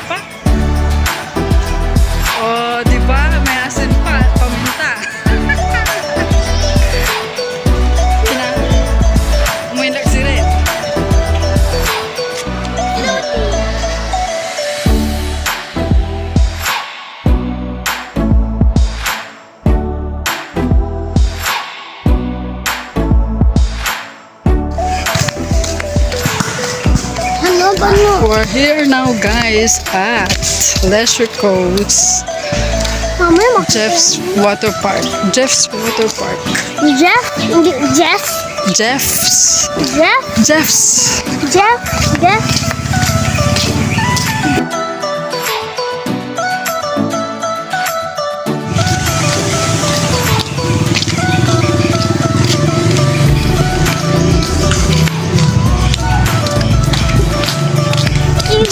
pa. Oh, di ba? May asin pa. Paminta. May nagsirit. We're here now, guys, at Leisure Coast, Jeff's Water Park. Jeff's Water Park. Jeff? Jeff? Jeff's. Jeff? Jeff's. Jeff? Jeff?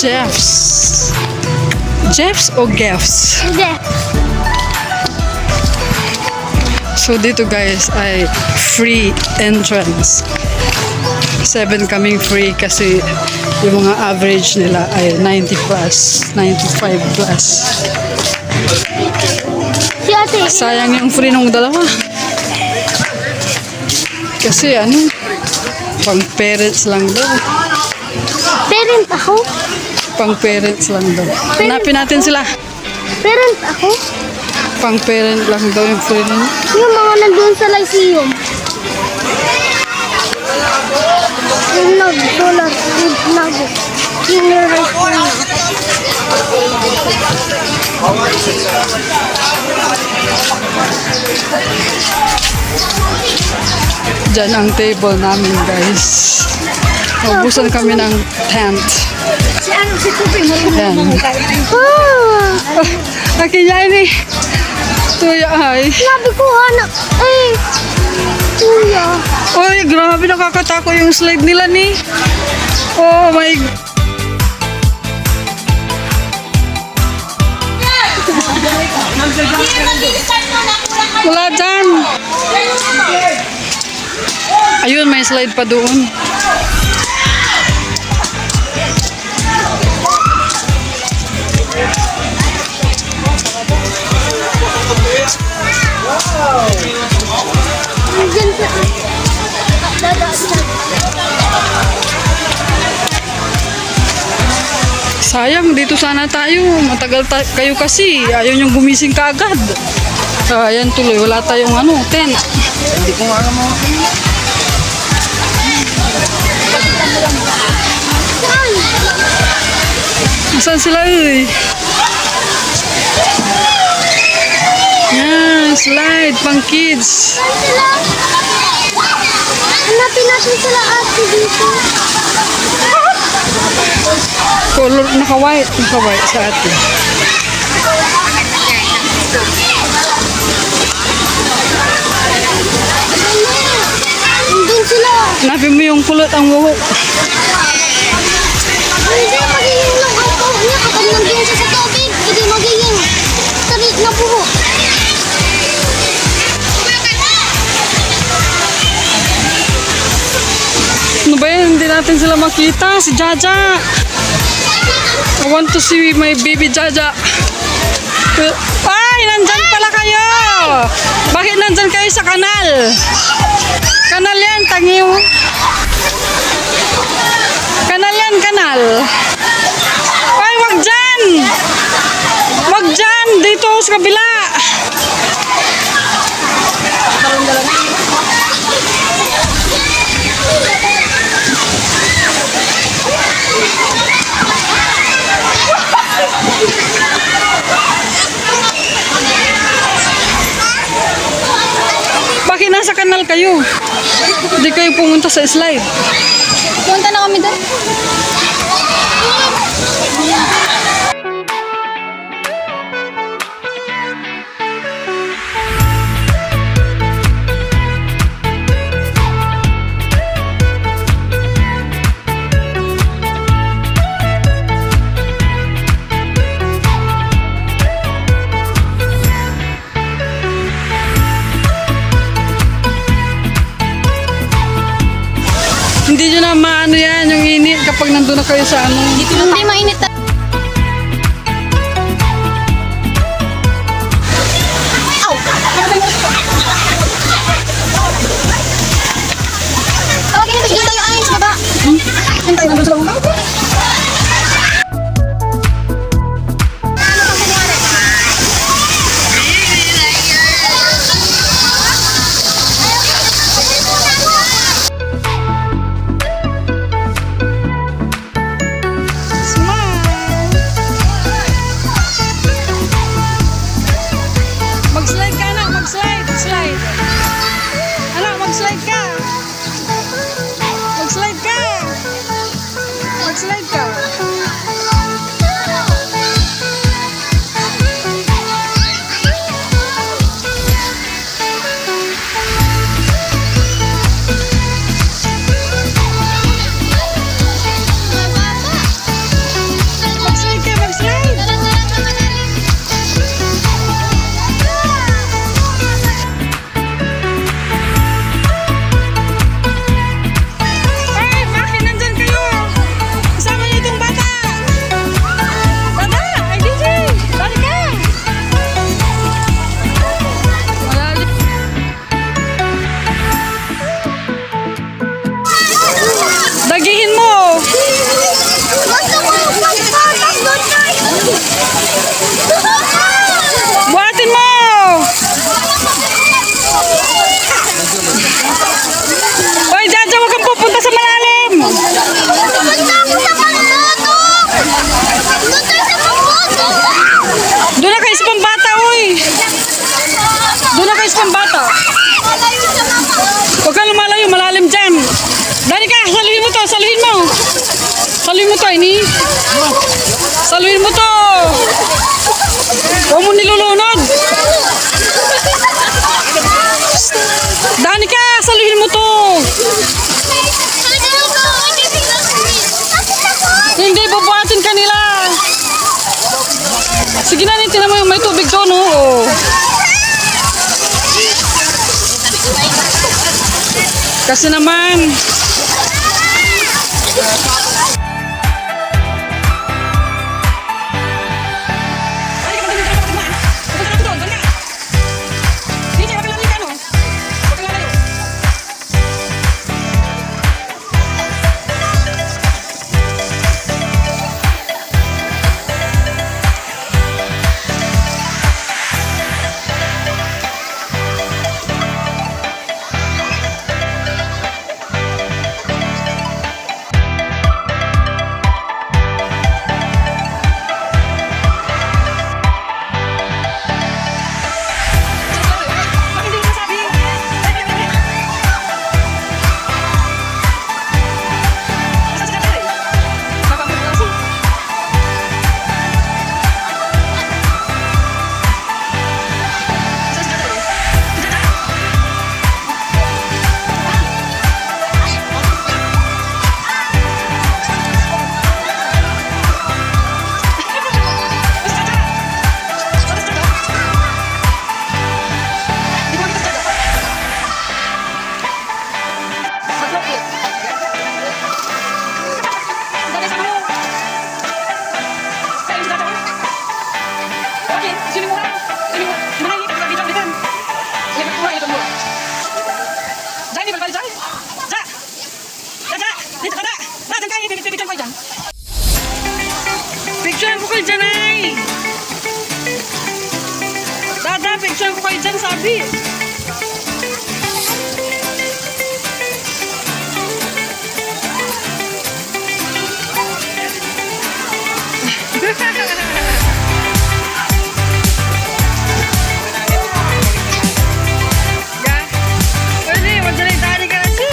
Jeff's. Jeff's o Geff's? Jeff. So dito, guys, ay free entrance. 7 kaming free kasi yung mga average nila ay 90 plus, 95 plus. Si ate. Sayang yung free nung dalawa. Kasi ano, pang parents lang daw. Parent ako? Pang parents lang daw. Hanapin natin sila. Parent ako? Pang parent lang daw yung free nila. Yung mga nandun sa Lyceum. Yung nag-solar, senior high school na. Diyan ang table namin, guys. Ubusan kami ng tent. Si ano, si Tupi, Yan. Ah! Akin niya ini. Tuya ay. Sabi ko, anak, eh, kuya. Uy, grabe, nakakatako yung slide nila ni. Oh my. Wala dyan. Ayun, may slide pa doon. Nandyan sa... Sayang, dito sana tayo. Matagal kayo kasi. Ayaw niyong gumising kaagad. Ayan tuloy, wala tayong ano, tent. Hindi ko nga mo. Saan sila eh? Yan, slide, pang kids. Hanapin natin sila ate dito. Color, naka-white sa atin. Nandun sila. Hanapin mo yung kulot ang buhok. Hindi magiging lang ang buhok niya kapag nandun siya sa tubig. Hindi magiging tarik na buhok. Ano ba yan? Hindi natin sila makita. Si Jaja. I want to see my baby Jaja. Ay, nandyan pala kayo. Bakit nandyan kayo sa kanal? Kanal yan, tangiw. Kanal yan, kanal. Ay, wag dyan. Wag dyan. Dito sa kabila. Bakit nasa kanal kayo? Hindi kayo pumunta sa slide. Punta na kami doon. Hindi nyo na maano yan, yung init kapag nandun na kayo sa ano. Hindi mainit. Saluhin mo to! Huwag mo nilulunod! Danica, saluhin mo to! Hindi, bubuhatin ka nila! Sige na, tinan mo yung may tubig doon, oh. Kasi naman, picture ko kayo dyan ay! Dada, picture ko kayo dyan, sabi! Pwede, magdalay tali ka kasi!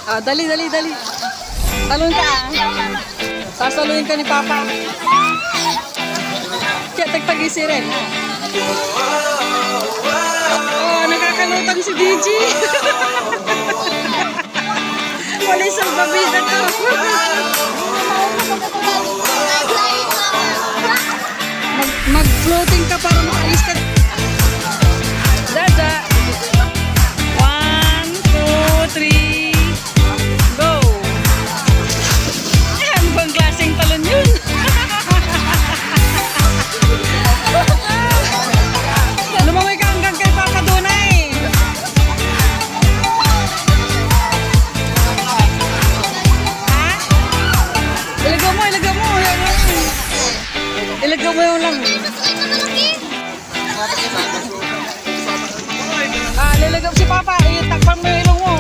Ah, dali. Talon ka ah. Sasaluhin ka ni Papa. Kaya tagtagisi rin. Oh, nakakalutang si DJ. Wala isang babida to. Mag-floating ka para makaalis ka. Dada. 1, 2, 3. Go. Ano bang klaseng talon yun? Lumangoy ka hanggang kay Papa Dunay. Ha? Ilagaw mo. Ilagaw mo yung lang. Ah, lilagaw si Papa. Takpan mo yung ilong mo.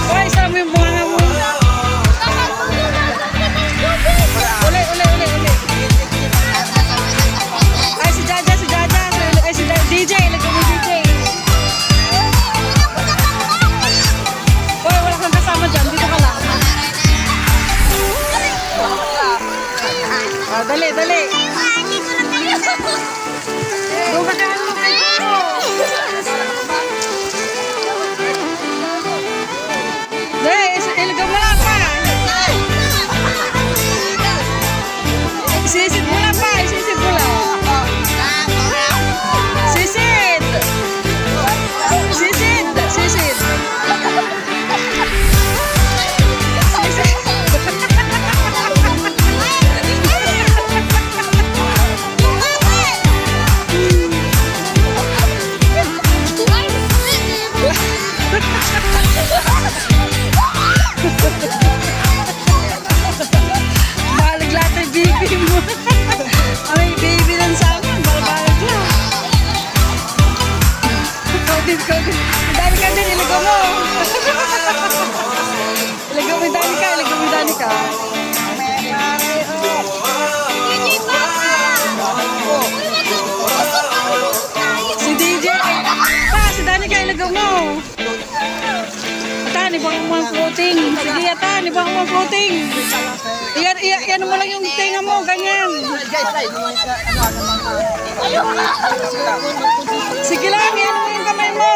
Hoy, sama mo yung bunganga mo. Uli. Ay, si Jaja. Ay, si DJ. Ilagay mo DJ. Hoy, wala kang kasama dyan. Dito ka lang. Ah, dali. Dumakaan mo kayo. Ilagay mo lang pa. Sisid mo lang pa. Sisid. Balag lahat ng baby mo. Ay, baby lang sa akin. Balag lang. Ikaw din. Dali ka din, ilagaw mo. Ilagaw mo yung dali ka. Si DJ. Si Danica, ilagaw mo. Atan, ibang mo ang floating. Sige, Atan, ibang mo ang floating. Iyan mo lang yung tinga mo, ganyan. Sige lang, iyan mo yung kamay mo.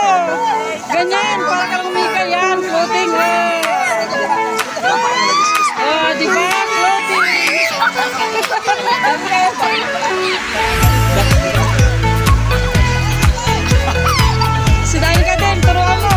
Ganyan, para kang umika yan, floating. Oh, di ba? Floating. Si Danica din, turuan mo.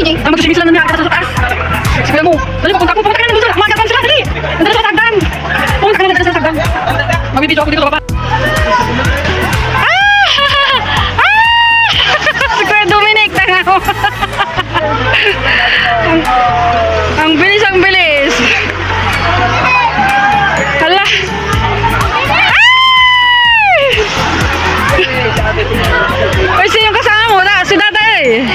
Ang magsisigil sila na niya sa taas. Sige mo. Dali mo, punta ka na doon. Magkatan sila, dali. Nandala sa tagdan. Punta ka na sa tagdan. Magbibidyo ako dito sa baba. Si Kuya Dominic, tanga ko. Ang bilis. Hala. Ay, sino kasama mo? Si Daday.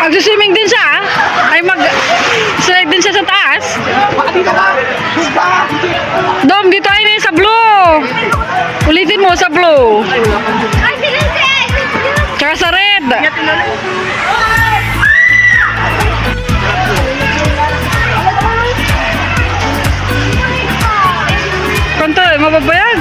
Mag-swimming din siya. Ay mag-slide din siya sa taas. Dom, dito ay na sa blue. Ulitin mo sa blue. Tsaka sa red. Kanto, mababayag.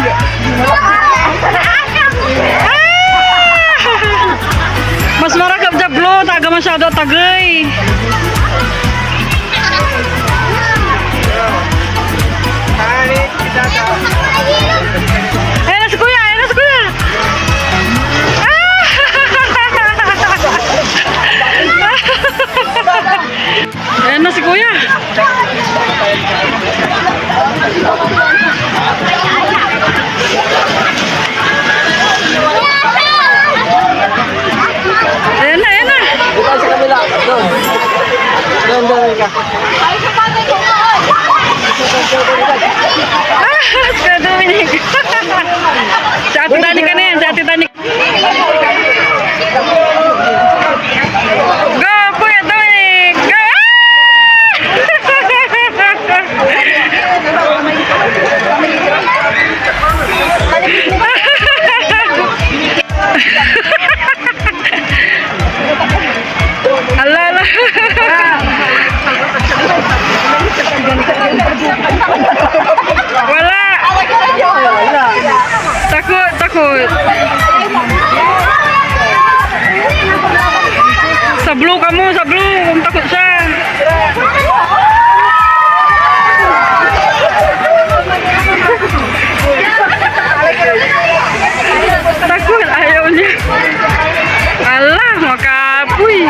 Mas marakap dyan, blo. Taga masyado tagay. Ayan na si Kuya. Ayan na si Kuya. kabila. Doon. Doon ka. Kuya Dominic. Si Ate Danica na yan, si Ate Danica. Go, Kuya Dominic! Go! Alala. Wala. Takut, takut. Sablu kamu, sablu. Kamu takut siya. Takut, ayaw niya. Alah, makapoy.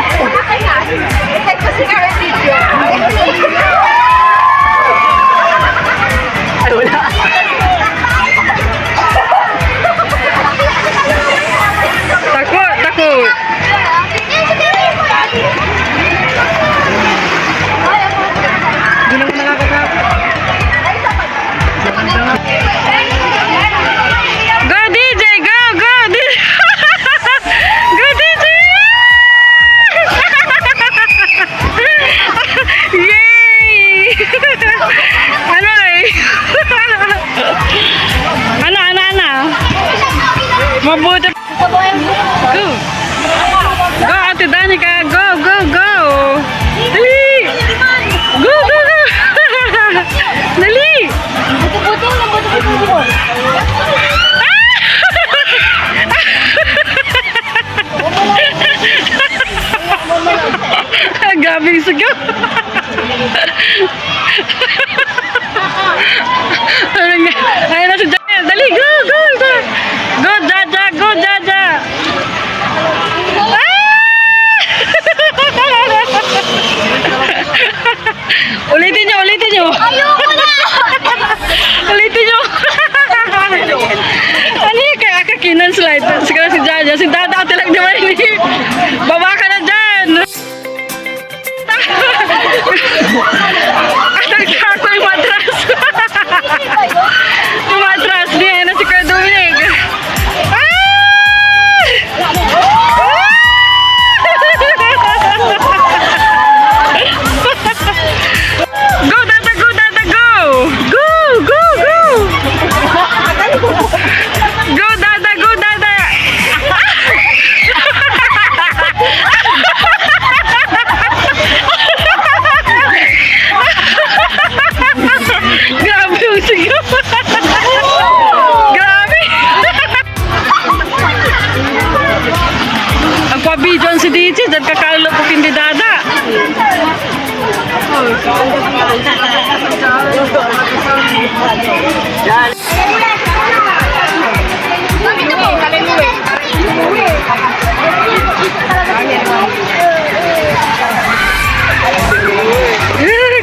Takut, takut. Go DJ, go, go DJ. Go DJ. Yay! Ano eh? Ano? Mabuti. Go. Go, Ate Danica. Go, go, go. Dali. Go, go, go. Dali. Gabing sigaw. Ayun na si Daniel. Dali, go, go, go. Go, Jaja, go, Jaja. Ulitin nyo, ulitin nyo. Ayoko na! Ulitin nyo. Ano yung kaya kakinan slide? Siguro si Jaja. Si Dada ate lang naman ini. Baba ka na dyan. Ako yung matras. Yung matras. Di na si Kuya Dominic. Go, Dada, go, Dada, go! Go, go, go! Go, Dada, go, Dada! Grabe yung sigaw! Grabe! Ang pabidyon si DJ, dad kakalupok hindi Dada.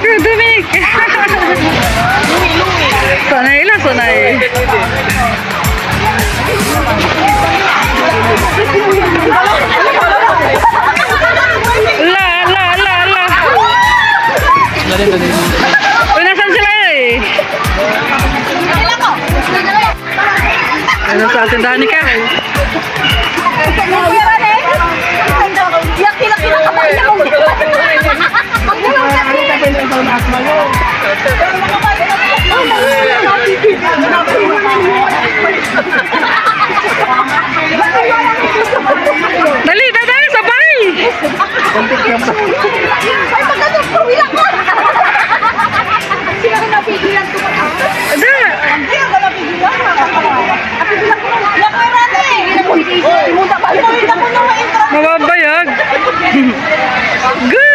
Kuya Dominic! Sanay lang, sanay. La. Uy, nasan sila eh? Ano sa Ate Danica? Dali, dadali, sabay! Ada. Mababayag. Go!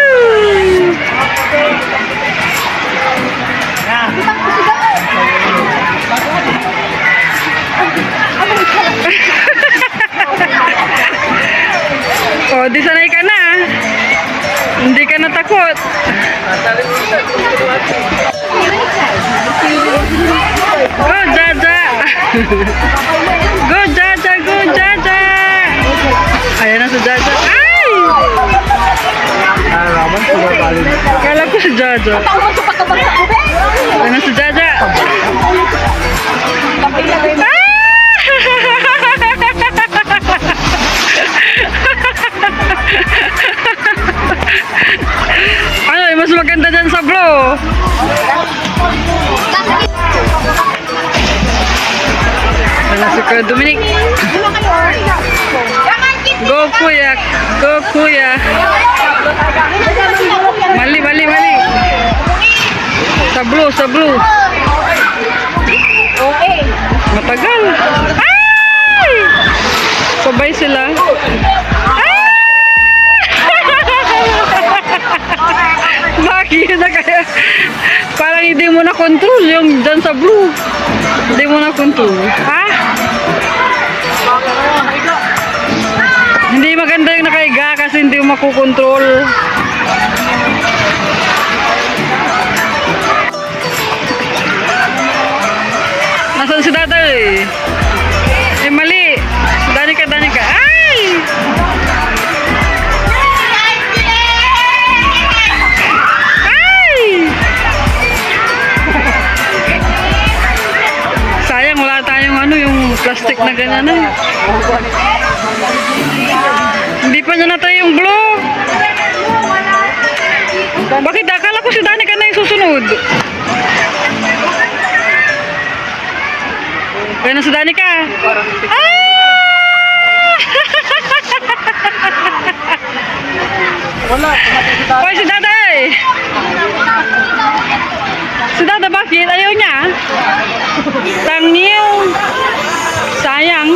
Oh, di sanay ka na. Hindi ka natakot. Go, Jaja! Go, Jaja! Go, Jaja! Ayan na si Jaja. Ay! Naman, sumabalin. Kala ko si Jaja. Ano si Jaja? Ano, mas maganda dyan sa bro. Bakit? Ano si Kuya Dominic? Go kuya, go kuya. Mali, mali, mali. Sa blue, sa blue. Matagal. Ay! Sabay sila. Ah! Bakit na kaya? Parang hindi mo na control yung dyan sa blue. Hindi mo na control. Ha? Hindi maganda yung nakaiga kasi hindi mo makukontrol. Nasaan si Daday? Eh mali. Danica, Danica. Ay! Ay! Sayang wala tayong ano yung plastic na ganyan na. Hindi pa niya natry yung blue. Bakit? Akala ko si Danica na yung susunod. Kaya na si Danica. Ah! Wala, Hoy, si Daday! Si Daday bakit? Ayaw niya? Tangiw. Sayang.